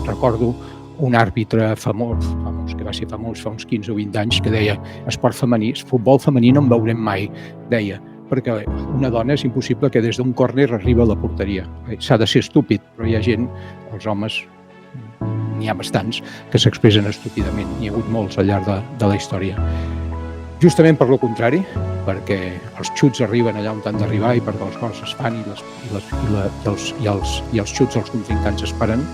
recordo un àrbitre famós, que va ser famós fa uns 15 o 20 anys, que deia esport femení, futbol femení no en veurem mai, deia, perquè una dona és impossible que des d'un córner arribi a la porteria. S'ha de ser estúpid, però hi ha gent, els homes, n'hi ha bastants, que s'expressen estúpidament. N'hi ha hagut molts al llarg de la història. Justament per lo contrari, perquè els xuts arriben allà on han d'arribar i perquè els gols es fan i els xuts dels contrincants esperen,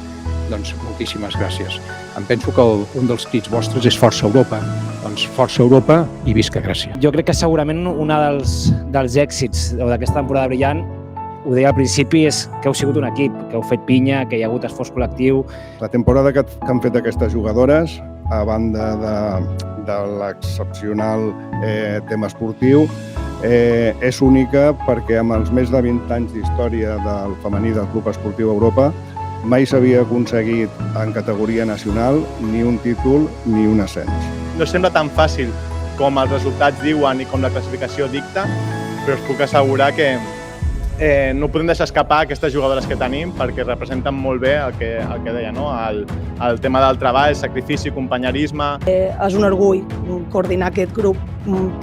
doncs moltíssimes gràcies. Em penso que un dels crits vostres és Força Europa. Doncs Força Europa i visca Gràcia. Jo crec que segurament un dels èxits d'aquesta temporada brillant, ho deia al principi, és que heu sigut un equip, que heu fet pinya, que hi ha hagut esforç col·lectiu. La temporada que han fet aquestes jugadores, a banda de l'excepcional tema esportiu, és única perquè amb els més de 20 anys d'història del femení del Club Esportiu Europa mai s'havia aconseguit en categoria nacional ni un títol ni un ascens. No sembla tan fàcil com els resultats diuen i com la classificació dicta, però us puc assegurar que no podem deixar escapar aquestes jugadores que tenim perquè representen molt bé el que deia, no? El tema del treball, sacrifici, companyerisme. És un orgull coordinar aquest grup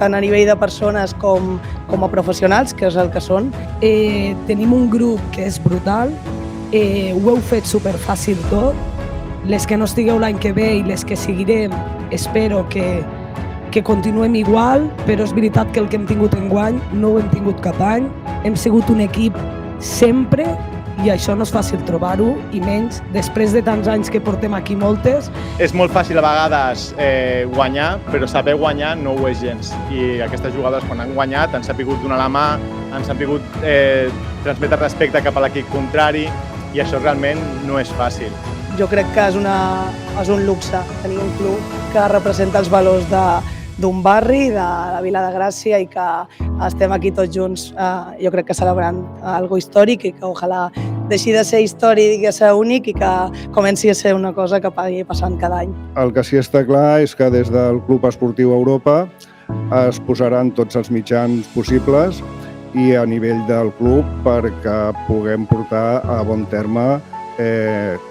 tant a nivell de persones com a professionals, que és el que són. Tenim un grup que és brutal, ho heu fet superfàcil tot. Les que no estigueu l'any que ve i les que seguirem, espero que continuem igual, però és veritat que el que hem tingut enguany no ho hem tingut cap any. Hem sigut un equip sempre i això no és fàcil trobar-ho, i menys després de tants anys que portem aquí moltes. És molt fàcil a vegades guanyar, però saber guanyar no ho és gens. I aquestes jugadores, quan han guanyat, han sabut donar la mà, han sabut transmetre respecte cap a l'equip contrari, i això realment no és fàcil. Jo crec que és un luxe tenir un club que representa els valors d'un barri, de la Vila de Gràcia, i que estem aquí tots junts, jo crec que celebrant algo històric, i que ojalà deixi de ser històric i de ser únic i que comenci a ser una cosa que vagi passant cada any. El que sí està clar és que des del Club Esportiu Europa es posaran tots els mitjans possibles i a nivell del club perquè puguem portar a bon terme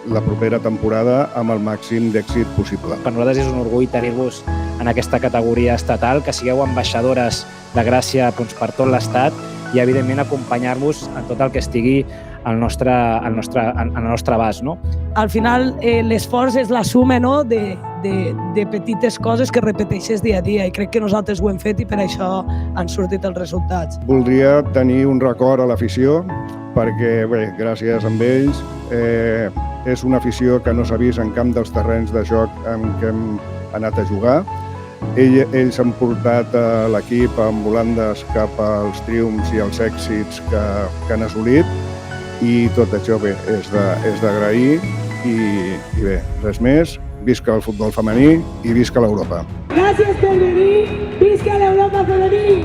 la propera temporada amb el màxim d'èxit possible. Per nosaltres és un orgull tenir-vos en aquesta categoria estatal, que sigueu ambaixadores de Gràcia per tot l'Estat i, evidentment, acompanyar-vos en tot el que estigui al nostre abast. No? Al final, l'esforç és la suma, no?, de petites coses que repeteixes dia a dia, i crec que nosaltres ho hem fet i per això han sortit els resultats. Voldria tenir un record a l'afició perquè, bé, gràcies a ells, és una afició que no s'ha vist en cap dels terrenys de joc en què hem anat a jugar. Ells han portat l'equip amb volandes cap als triomfs i els èxits que han assolit, i tot això bé, és d'agrair, i bé, res més. Visca el futbol femení i visca l'Europa. Gràcies per venir, visca l'Europa femení!